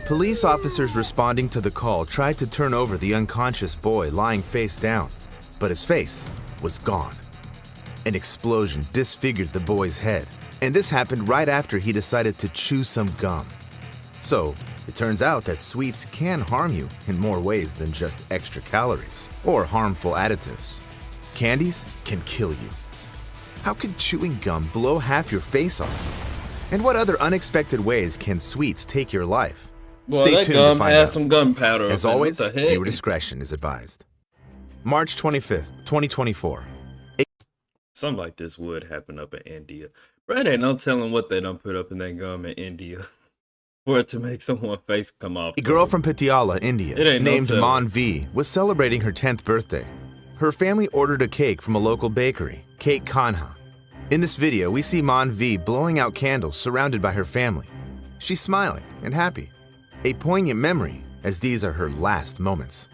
Police officers responding to the call tried to turn over the unconscious boy lying face down, but his face was gone. An explosion disfigured the boy's head, and this happened right after he decided to chew some gum. So, it turns out that sweets can harm you in more ways than just extra calories or harmful additives. Candies can kill you. How could chewing gum blow half your face off? And what other unexpected ways can sweets take your life? Well, Stay that tuned gum to find has out. some gunpowder. As in it. always, What the heck? viewer discretion is advised. March 25th, 2024. Something like this would happen up in India. Bro, ain't no telling what they done put up in that gum in India for it to make someone's face come off. A girl from Patiala, India, It ain't no named telling. Manvi, was celebrating her 10th birthday. Her family ordered a cake from a local bakery, Cake Kanha. In this video, we see Manvi blowing out candles surrounded by her family. She's smiling and happy. A poignant memory, as these are her last moments.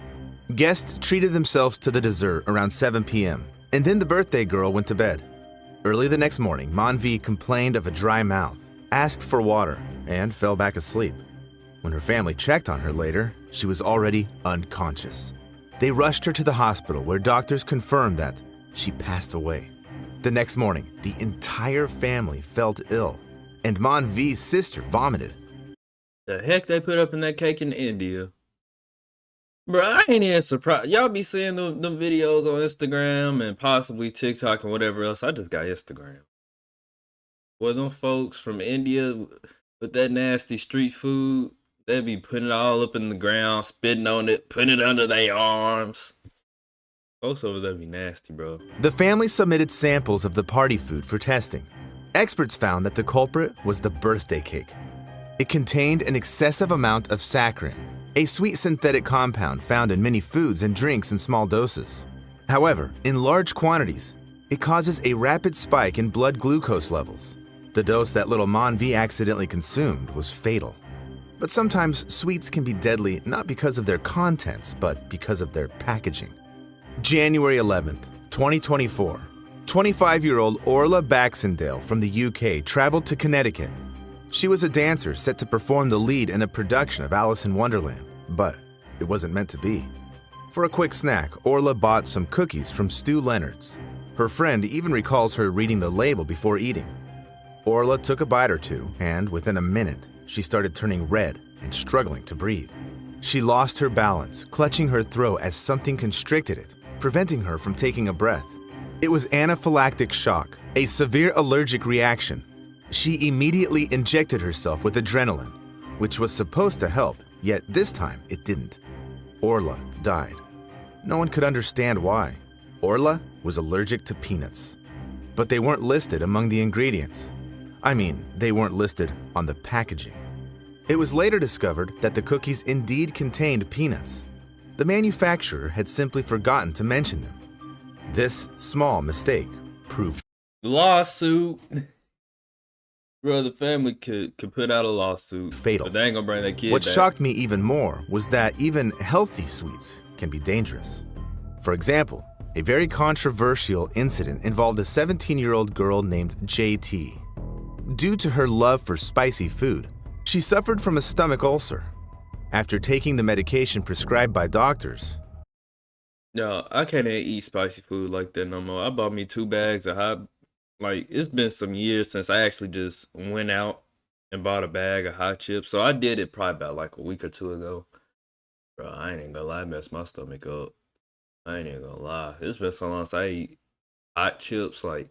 Guests treated themselves to the dessert around 7 p.m., and then the birthday girl went to bed. Early the next morning, Manvi complained of a dry mouth, asked for water, and fell back asleep. When her family checked on her later, she was already unconscious. They rushed her to the hospital where doctors confirmed that she passed away. The next morning, the entire family felt ill, and Manvi's sister vomited. The heck they put up in that cake in India? Bro, I ain't even surprised. Y'all be seeing them videos on Instagram and possibly TikTok and whatever else. I just got Instagram. Well, them folks from India with that nasty street food, they be putting it all up in the ground, spitting on it, putting it under their arms. Folks over there be nasty, bro. The family submitted samples of the party food for testing. Experts found that the culprit was the birthday cake. It contained an excessive amount of saccharin, a sweet synthetic compound found in many foods and drinks in small doses. However, in large quantities, it causes a rapid spike in blood glucose levels. The dose that little Manvi accidentally consumed was fatal. But sometimes sweets can be deadly not because of their contents, but because of their packaging. January 11th, 2024. 25-year-old Orla Baxendale from the UK traveled to Connecticut. She was a dancer set to perform the lead in a production of Alice in Wonderland, but it wasn't meant to be. For a quick snack, Orla bought some cookies from Stu Leonard's. Her friend even recalls her reading the label before eating. Orla took a bite or two, and within a minute, she started turning red and struggling to breathe. She lost her balance, clutching her throat as something constricted it, preventing her from taking a breath. It was anaphylactic shock, a severe allergic reaction. She immediately injected herself with adrenaline, which was supposed to help, yet this time it didn't. Orla died. No one could understand why. Orla was allergic to peanuts, but they weren't listed among the ingredients. I mean, they weren't listed on the packaging. It was later discovered that the cookies indeed contained peanuts. The manufacturer had simply forgotten to mention them. This small mistake proved Lawsuit. Bro, the family could put out a lawsuit. fatal. But they ain't gonna bring that kid What back. shocked me even more was that even healthy sweets can be dangerous. For example, a very controversial incident involved a 17-year-old girl named JT. Due to her love for spicy food, she suffered from a stomach ulcer. After taking the medication prescribed by doctors, No, I can't even eat spicy food like that no more. I bought me 2 bags of hot. Like, it's been some years since I actually just went out and bought a bag of hot chips. So I did it probably about like a week or 2 ago. Bro, I ain't even gonna lie, it messed my stomach up. I ain't even gonna lie. It's been so long since I eat hot chips. Like,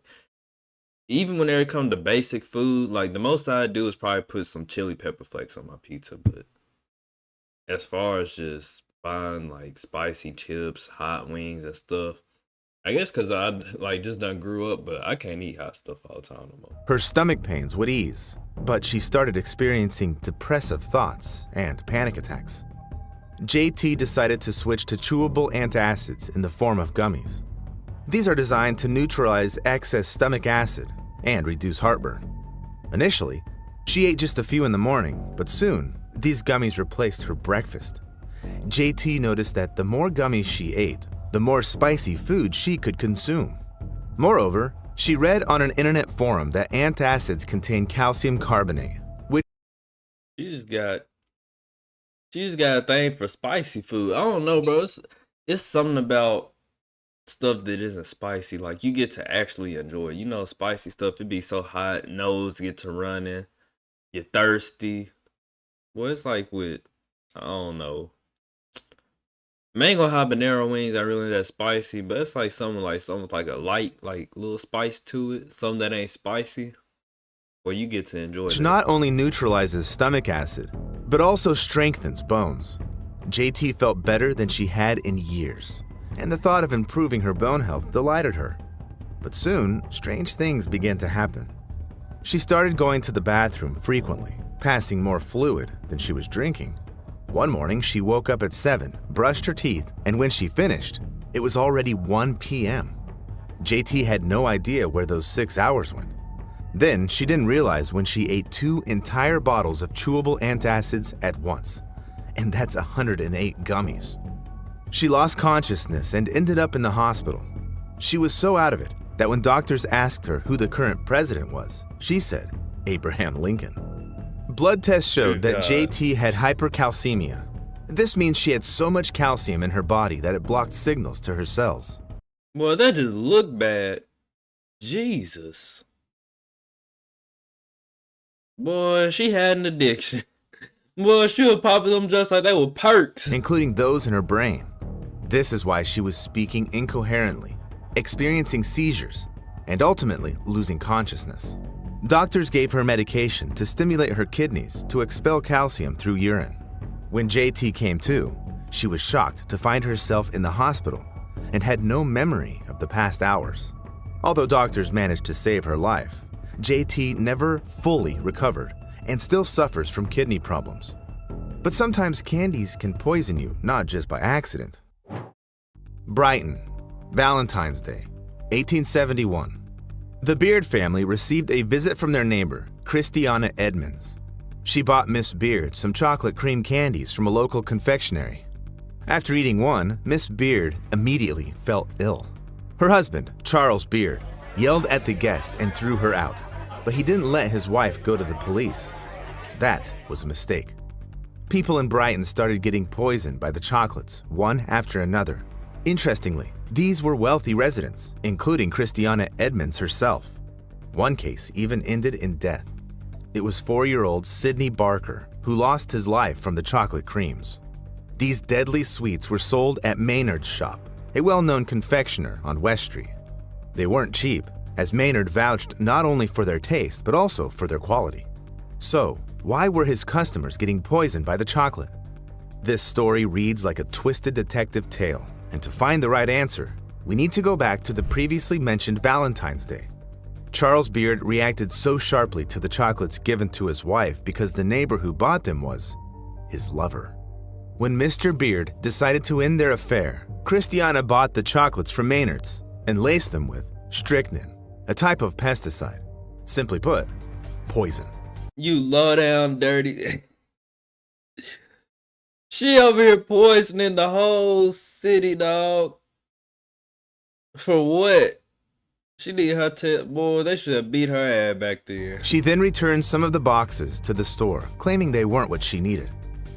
even when it comes to basic food, like the most I do is probably put some chili pepper flakes on my pizza. But as far as just buying like spicy chips, hot wings and stuff, I guess because I like just done grew up, but I can't eat hot stuff all the time no more. her stomach pains would ease, but she started experiencing depressive thoughts and panic attacks. JT decided to switch to chewable antacids in the form of gummies. These are designed to neutralize excess stomach acid and reduce heartburn. Initially, she ate just a few in the morning, but soon, these gummies replaced her breakfast. JT noticed that the more gummies she ate, the more spicy food she could consume. Moreover, she read on an internet forum that antacids contain calcium carbonate, which She just got She just got a thing for spicy food. I don't know, bro. It's something about stuff that isn't spicy. Like you get to actually enjoy it. You know, spicy stuff, it be so hot, nose get to running, you're thirsty. Well, it's like with, I don't know, mango habanero wings are really that spicy, but it's something with like a light, like little spice to it. Something that ain't spicy, where you get to enjoy Which that. not only neutralizes stomach acid, but also strengthens bones. JT felt better than she had in years, and the thought of improving her bone health delighted her. But soon, strange things began to happen. She started going to the bathroom frequently, passing more fluid than she was drinking. One morning, she woke up at 7, brushed her teeth, and when she finished, it was already 1 p.m. JT had no idea where those 6 hours went. Then she didn't realize when she ate 2 entire bottles of chewable antacids at once, and that's 108 gummies. She lost consciousness and ended up in the hospital. She was so out of it that when doctors asked her who the current president was, she said, Abraham Lincoln. Blood tests showed Good that God. JT had hypercalcemia. This means she had so much calcium in her body that it blocked signals to her cells. Boy, that just looked bad. Jesus. Boy, she had an addiction. Boy, she was popping them just like they were perks. Including those in her brain. This is why she was speaking incoherently, experiencing seizures, and ultimately losing consciousness. Doctors gave her medication to stimulate her kidneys to expel calcium through urine. When JT came to, she was shocked to find herself in the hospital and had no memory of the past hours. Although doctors managed to save her life, JT never fully recovered and still suffers from kidney problems. But sometimes candies can poison you, not just by accident. Brighton, Valentine's Day, 1871. The Beard family received a visit from their neighbor, Christiana Edmonds. She bought Miss Beard some chocolate cream candies from a local confectionery. After eating one, Miss Beard immediately fell ill. Her husband, Charles Beard, yelled at the guest and threw her out, but he didn't let his wife go to the police. That was a mistake. People in Brighton started getting poisoned by the chocolates, one after another. Interestingly, these were wealthy residents, including Christiana Edmonds herself. One case even ended in death. It was 4-year-old Sidney Barker who lost his life from the chocolate creams. These deadly sweets were sold at Maynard's shop, a well-known confectioner on West Street. They weren't cheap, as Maynard vouched not only for their taste but also for their quality. So, why were his customers getting poisoned by the chocolate? This story reads like a twisted detective tale, and to find the right answer, we need to go back to the previously mentioned Valentine's Day. Charles Beard reacted so sharply to the chocolates given to his wife because the neighbor who bought them was his lover. When Mr. Beard decided to end their affair, Christiana bought the chocolates from Maynard's and laced them with strychnine, a type of pesticide. Simply put, poison. You low down dirty. She over here poisoning the whole city, dog. For what? She need her boy, they should have beat her ass back there. She then returned some of the boxes to the store, claiming they weren't what she needed.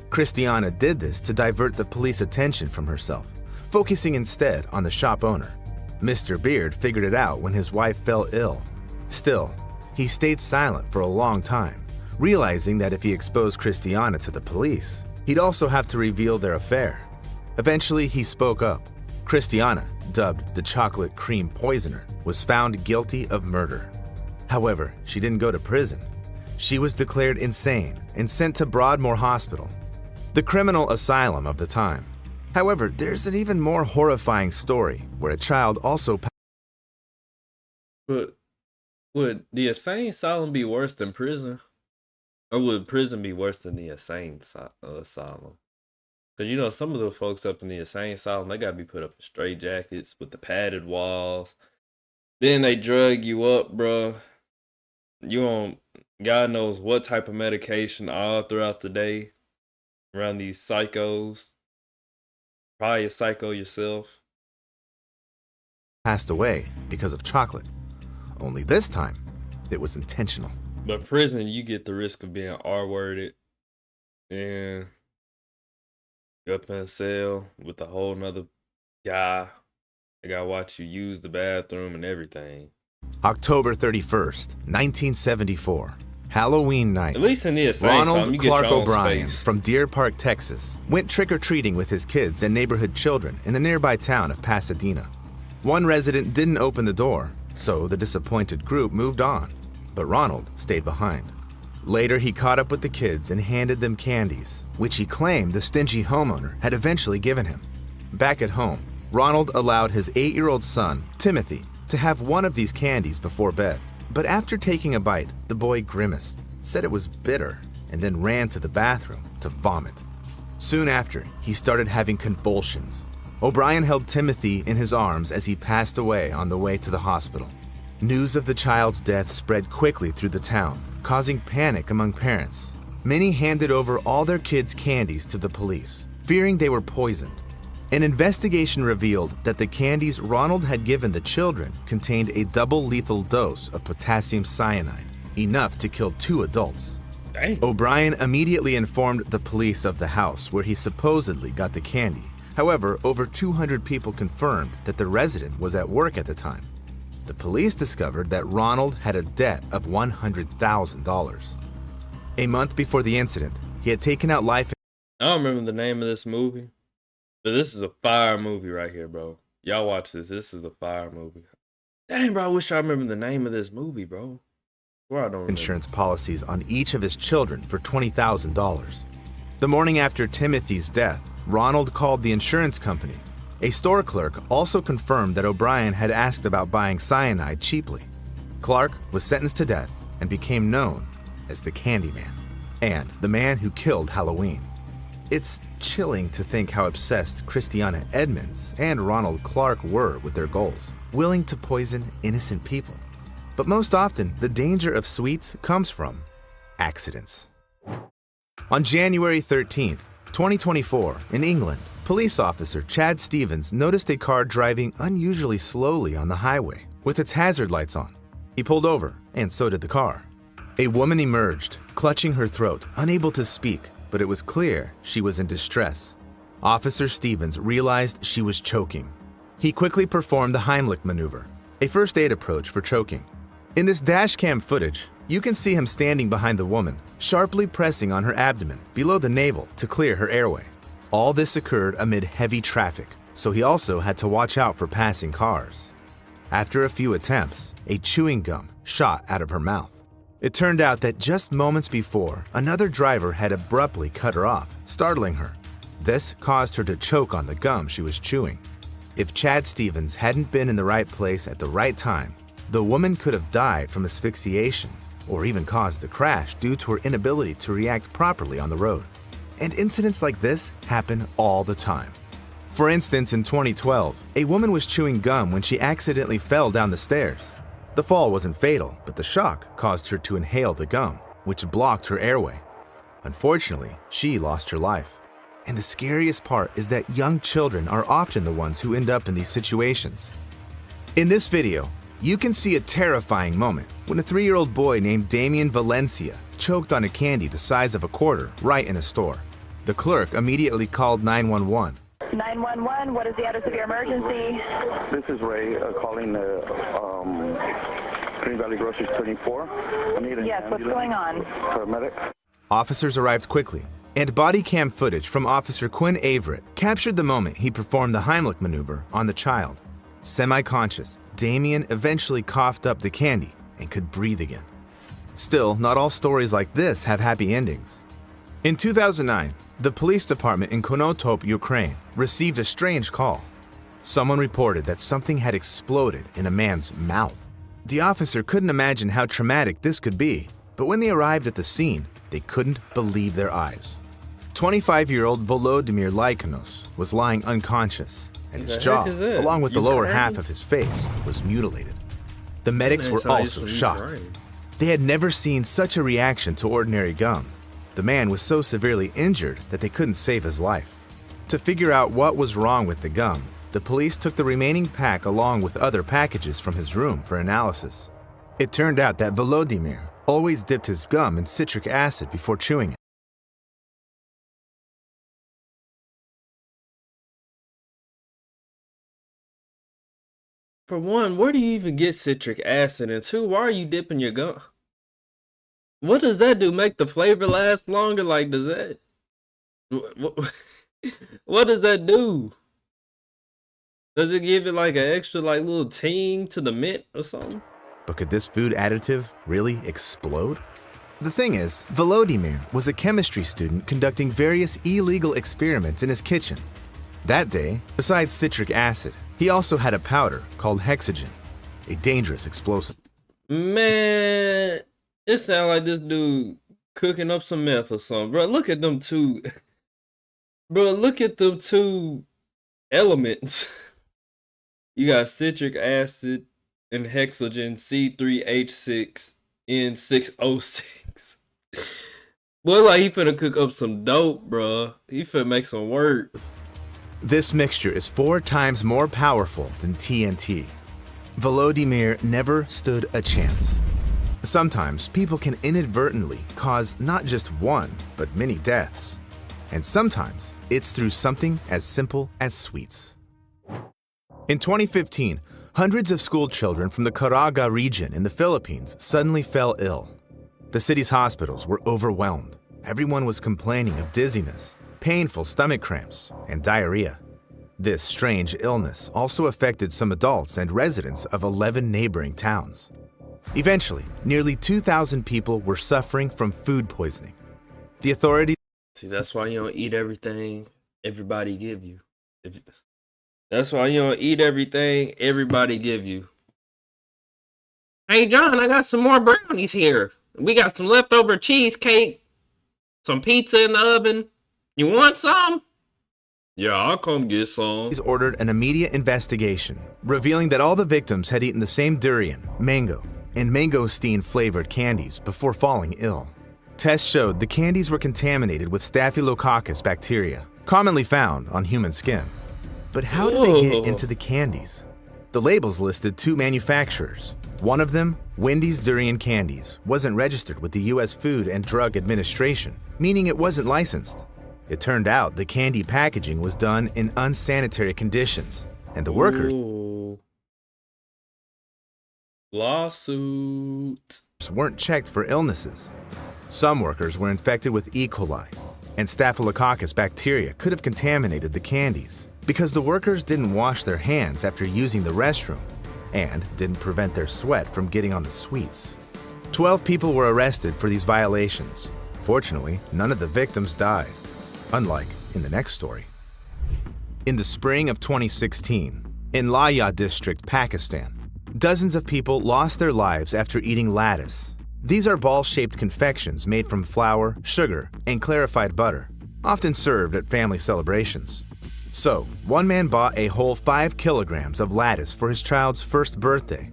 Christiana did this to divert the police attention from herself, focusing instead on the shop owner. Mr. Beard figured it out when his wife fell ill. Still, he stayed silent for a long time, realizing that if he exposed Christiana to the police, he'd also have to reveal their affair. Eventually, he spoke up. Christiana, dubbed the chocolate cream poisoner, was found guilty of murder. However, she didn't go to prison. She was declared insane and sent to Broadmoor Hospital, the criminal asylum of the time. However, there's an even more horrifying story where a child also But would the insane asylum be worse than prison? Or would prison be worse than the insane asylum? Because, you know, some of the folks up in the insane asylum, they got to be put up in straight jackets with the padded walls. Then they drug you up, bro. You on God knows what type of medication all throughout the day around these psychos. Probably a psycho yourself. passed away because of chocolate. Only this time, it was intentional. But prison, you get the risk of being R-worded. And You up in a cell with a whole nother guy. They gotta watch you use the bathroom and everything. October 31st, 1974. Halloween night. At least in the insane Ronald time, you get Clark your own O'Brien space. from Deer Park, Texas, went trick-or-treating with his kids and neighborhood children in the nearby town of Pasadena. One resident didn't open the door, so the disappointed group moved on, but Ronald stayed behind. Later, he caught up with the kids and handed them candies, which he claimed the stingy homeowner had eventually given him. Back at home, Ronald allowed his 8-year-old son, Timothy, to have one of these candies before bed. But after taking a bite, the boy grimaced, said it was bitter, and then ran to the bathroom to vomit. Soon after, he started having convulsions. O'Brien held Timothy in his arms as he passed away on the way to the hospital. News of the child's death spread quickly through the town, causing panic among parents. Many handed over all their kids' candies to the police, fearing they were poisoned. An investigation revealed that the candies Ronald had given the children contained a double lethal dose of potassium cyanide, enough to kill 2 adults. Dang. O'Brien immediately informed the police of the house where he supposedly got the candy. However, over 200 people confirmed that the resident was at work at the time. The police discovered that Ronald had a debt of $100,000. A month before the incident, he had taken out life. I don't remember the name of this movie, but this is a fire movie right here, bro. Y'all watch this. This is a fire movie. Dang, bro, I wish I remember the name of this movie, bro. Where I don't remember. Insurance policies on each of his children for $20,000. The morning after Timothy's death, Ronald called the insurance company. A store clerk also confirmed that O'Brien had asked about buying cyanide cheaply. Clark was sentenced to death and became known as the Candyman and the man who killed Halloween. It's chilling to think how obsessed Christiana Edmonds and Ronald Clark were with their goals, willing to poison innocent people. But most often, the danger of sweets comes from accidents. On January 13th, 2024, in England, police officer Chad Stevens noticed a car driving unusually slowly on the highway with its hazard lights on. He pulled over, and so did the car. A woman emerged, clutching her throat, unable to speak, but it was clear she was in distress. Officer Stevens realized she was choking. He quickly performed the Heimlich maneuver, a first aid approach for choking. In this dashcam footage, you can see him standing behind the woman, sharply pressing on her abdomen below the navel to clear her airway. All this occurred amid heavy traffic, so he also had to watch out for passing cars. After a few attempts, a chewing gum shot out of her mouth. It turned out that just moments before, another driver had abruptly cut her off, startling her. This caused her to choke on the gum she was chewing. If Chad Stevens hadn't been in the right place at the right time, the woman could have died from asphyxiation or even caused a crash due to her inability to react properly on the road. And incidents like this happen all the time. For instance, in 2012, a woman was chewing gum when she accidentally fell down the stairs. The fall wasn't fatal, but the shock caused her to inhale the gum, which blocked her airway. Unfortunately, she lost her life. And the scariest part is that young children are often the ones who end up in these situations. In this video, you can see a terrifying moment when a 3-year-old boy named Damien Valencia choked on a candy the size of a quarter right in a store. The clerk immediately called 911. 911, what is the address of your emergency? This is Ray calling the Green Valley Groceries 24. I need an Yes, what's going on? paramedic. Officers arrived quickly, and body cam footage from Officer Quinn Averett captured the moment he performed the Heimlich maneuver on the child. Semi-conscious, Damien eventually coughed up the candy and could breathe again. Still, not all stories like this have happy endings. In 2009, the police department in Konotop, Ukraine, received a strange call. Someone reported that something had exploded in a man's mouth. The officer couldn't imagine how traumatic this could be, but when they arrived at the scene, they couldn't believe their eyes. 25-year-old Volodymyr Lykonos was lying unconscious, and his The jaw, heck is that? along with the lower Ukraine? half of his face, was mutilated. The medics were Sound like also some shocked. Ukraine. They had never seen such a reaction to ordinary gum. The man was so severely injured that they couldn't save his life. To figure out what was wrong with the gum, the police took the remaining pack along with other packages from his room for analysis. It turned out that Volodymyr always dipped his gum in citric acid before chewing it. For one, where do you even get citric acid? And two, why are you dipping your gum? What does that do? Make the flavor last longer? Like, does that? What, what does that do? Does it give it like an extra, like, little ting to the mint or something? But could this food additive really explode? The thing is, Volodymyr was a chemistry student conducting various illegal experiments in his kitchen. That day, besides citric acid, he also had a powder called hexogen, a dangerous explosive. Man, it sounds like this dude cooking up some meth or something. Bro, look at them two. Bro, look at them two elements. You got citric acid and hexogen C3H6N6O6. Boy, like he finna cook up some dope, bro. He finna make some work. This mixture is 4 times more powerful than TNT. Volodymyr never stood a chance. Sometimes people can inadvertently cause not just one, but many deaths. And sometimes it's through something as simple as sweets. In 2015, hundreds of school children from the Caraga region in the Philippines suddenly fell ill. The city's hospitals were overwhelmed. Everyone was complaining of dizziness, painful stomach cramps, and diarrhea. This strange illness also affected some adults and residents of 11 neighboring towns. Eventually, nearly 2,000 people were suffering from food poisoning. The authorities... See, that's why you don't eat everything everybody give you. That's why you don't eat everything everybody give you. Hey, John, I got some more brownies here. We got some leftover cheesecake, some pizza in the oven. You want some? Yeah, I'll come get some. Ordered an immediate investigation, revealing that all the victims had eaten the same durian, mango, and mangosteen-flavored candies before falling ill. Tests showed the candies were contaminated with Staphylococcus bacteria, commonly found on human skin. But how did they get into the candies? The labels listed 2 manufacturers. One of them, Wendy's Durian Candies, wasn't registered with the U.S. Food and Drug Administration, meaning it wasn't licensed. It turned out the candy packaging was done in unsanitary conditions, and the workers lawsuit weren't checked for illnesses. Some workers were infected with E. coli, and Staphylococcus bacteria could have contaminated the candies because the workers didn't wash their hands after using the restroom and didn't prevent their sweat from getting on the sweets. 12 people were arrested for these violations. Fortunately, none of the victims died, unlike in the next story. In the spring of 2016, in Laya district, Pakistan, dozens of people lost their lives after eating lattice. These are ball-shaped confections made from flour, sugar, and clarified butter, often served at family celebrations. So, one man bought a whole 5 kilograms of lattice for his child's first birthday.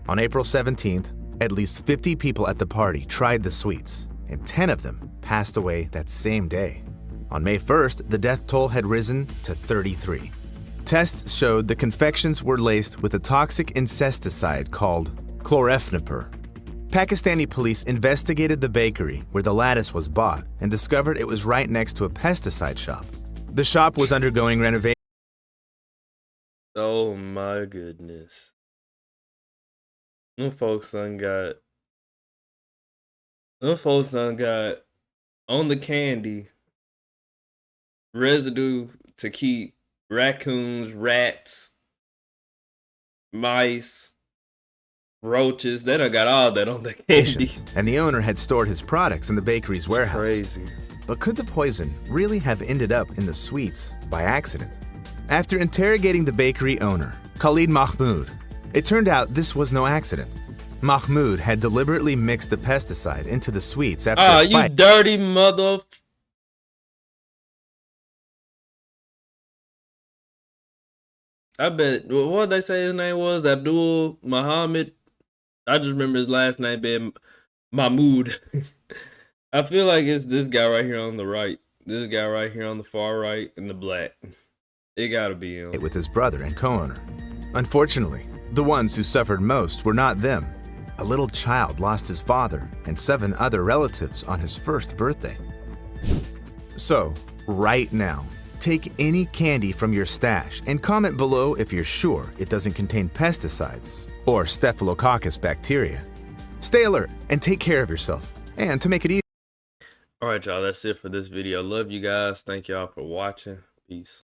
On April 17th, at least 50 people at the party tried the sweets, and 10 of them passed away that same day. On May 1st, the death toll had risen to 33. Tests showed the confections were laced with a toxic insecticide called chlorephnephrine. Pakistani police investigated the bakery where the lattice was bought and discovered it was right next to a pesticide shop. The shop was undergoing renovation. Oh my goodness. Them folks done got on the candy residue to keep raccoons, rats, mice, roaches. They done got all that on the candy. And the owner had stored his products in the bakery's warehouse. Crazy. But could the poison really have ended up in the sweets by accident? After interrogating the bakery owner, Khalid Mahmoud, it turned out this was no accident. Mahmoud had deliberately mixed the pesticide into the sweets after a fight. You dirty mother... I bet, what did they say his name was? Abdul Muhammad? I just remember his last name being Mahmoud. I feel like it's this guy right here on the right. This guy right here on the far right in the black. It gotta be him. With his brother and co-owner. Unfortunately, the ones who suffered most were not them. A little child lost his father and 7 other relatives on his first birthday. So, right now, take any candy from your stash and comment below if you're sure it doesn't contain pesticides or Staphylococcus bacteria. Stay alert and take care of yourself. And to make it easy, All right, y'all, that's it for this video. Love you guys. Thank y'all for watching. Peace.